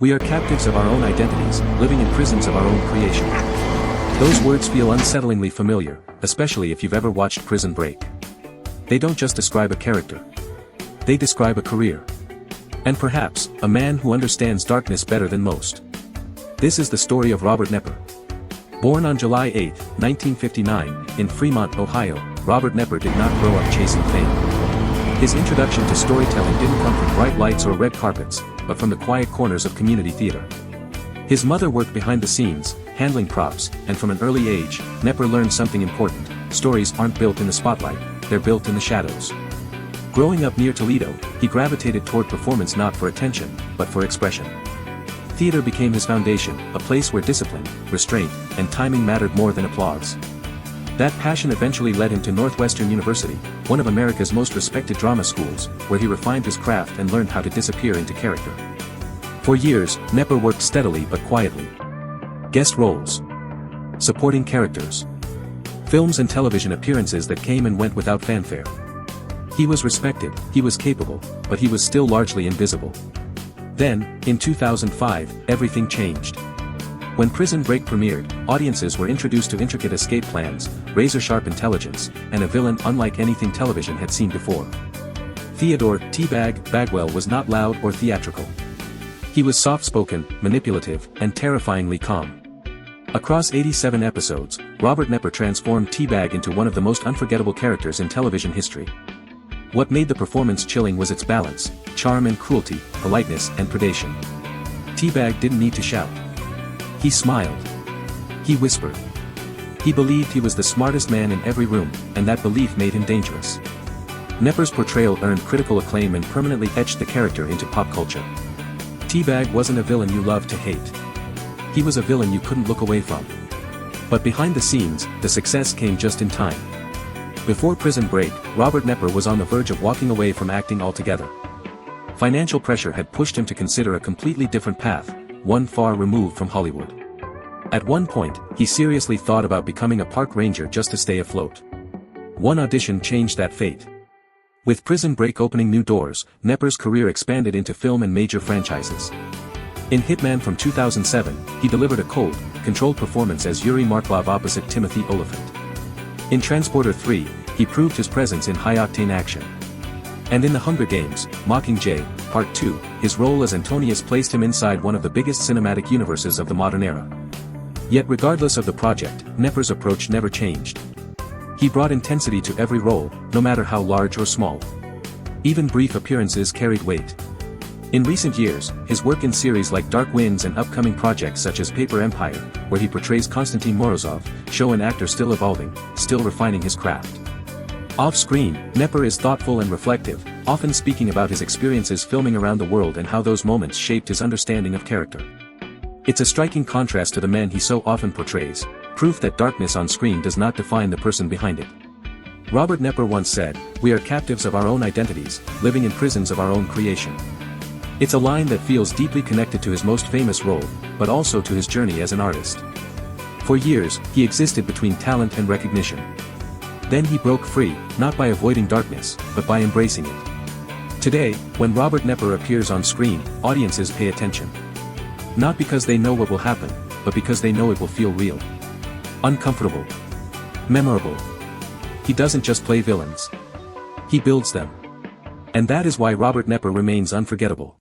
We are captives of our own identities, living in prisons of our own creation. Those words feel unsettlingly familiar, especially if you've ever watched Prison Break. They don't just describe a character. They describe a career. And perhaps, a man who understands darkness better than most. This is the story of Robert Knepper. Born on July 8, 1959, in Fremont, Ohio, Robert Knepper did not grow up chasing fame. His introduction to storytelling didn't come from bright lights or red carpets, but from the quiet corners of community theater. His mother worked behind the scenes, handling props, and from an early age, Knepper learned something important: stories aren't built in the spotlight, they're built in the shadows. Growing up near Toledo, he gravitated toward performance not for attention, but for expression. Theater became his foundation, a place where discipline, restraint, and timing mattered more than applause. That passion eventually led him to Northwestern University, one of America's most respected drama schools, where he refined his craft and learned how to disappear into character. For years, Knepper worked steadily but quietly. Guest roles. Supporting characters. Films and television appearances that came and went without fanfare. He was respected, he was capable, but he was still largely invisible. Then, in 2005, everything changed. When Prison Break premiered, audiences were introduced to intricate escape plans, razor-sharp intelligence, and a villain unlike anything television had seen before. Theodore, Bagwell was not loud or theatrical. He was soft-spoken, manipulative, and terrifyingly calm. Across 87 episodes, Robert Knepper transformed T-Bag into one of the most unforgettable characters in television history. What made the performance chilling was its balance: charm and cruelty, politeness and predation. T-Bag didn't need to shout. He smiled. He whispered. He believed he was the smartest man in every room, and that belief made him dangerous. Knepper's portrayal earned critical acclaim and permanently etched the character into pop culture. T-Bag wasn't a villain you loved to hate. He was a villain you couldn't look away from. But behind the scenes, the success came just in time. Before Prison Break, Robert Knepper was on the verge of walking away from acting altogether. Financial pressure had pushed him to consider a completely different path, one far removed from Hollywood. At one point, he seriously thought about becoming a park ranger just to stay afloat. One audition changed that fate. With Prison Break opening new doors, Knepper's career expanded into film and major franchises. In Hitman from 2007, he delivered a cold, controlled performance as Yuri Marklov opposite Timothy Olyphant. In Transporter 3, he proved his presence in high-octane action. And in The Hunger Games, Mockingjay, Part 2, his role as Antonius placed him inside one of the biggest cinematic universes of the modern era. Yet regardless of the project, Knepper's approach never changed. He brought intensity to every role, no matter how large or small. Even brief appearances carried weight. In recent years, his work in series like Dark Winds and upcoming projects such as Paper Empire, where he portrays Konstantin Morozov, show an actor still evolving, still refining his craft. Off-screen, Knepper is thoughtful and reflective, often speaking about his experiences filming around the world and how those moments shaped his understanding of character. It's a striking contrast to the man he so often portrays, proof that darkness on screen does not define the person behind it. Robert Knepper once said, "We are captives of our own identities, living in prisons of our own creation." It's a line that feels deeply connected to his most famous role, but also to his journey as an artist. For years, he existed between talent and recognition. Then he broke free, not by avoiding darkness, but by embracing it. Today, when Robert Knepper appears on screen, audiences pay attention. Not because they know what will happen, but because they know it will feel real. Uncomfortable. Memorable. He doesn't just play villains. He builds them. And that is why Robert Knepper remains unforgettable.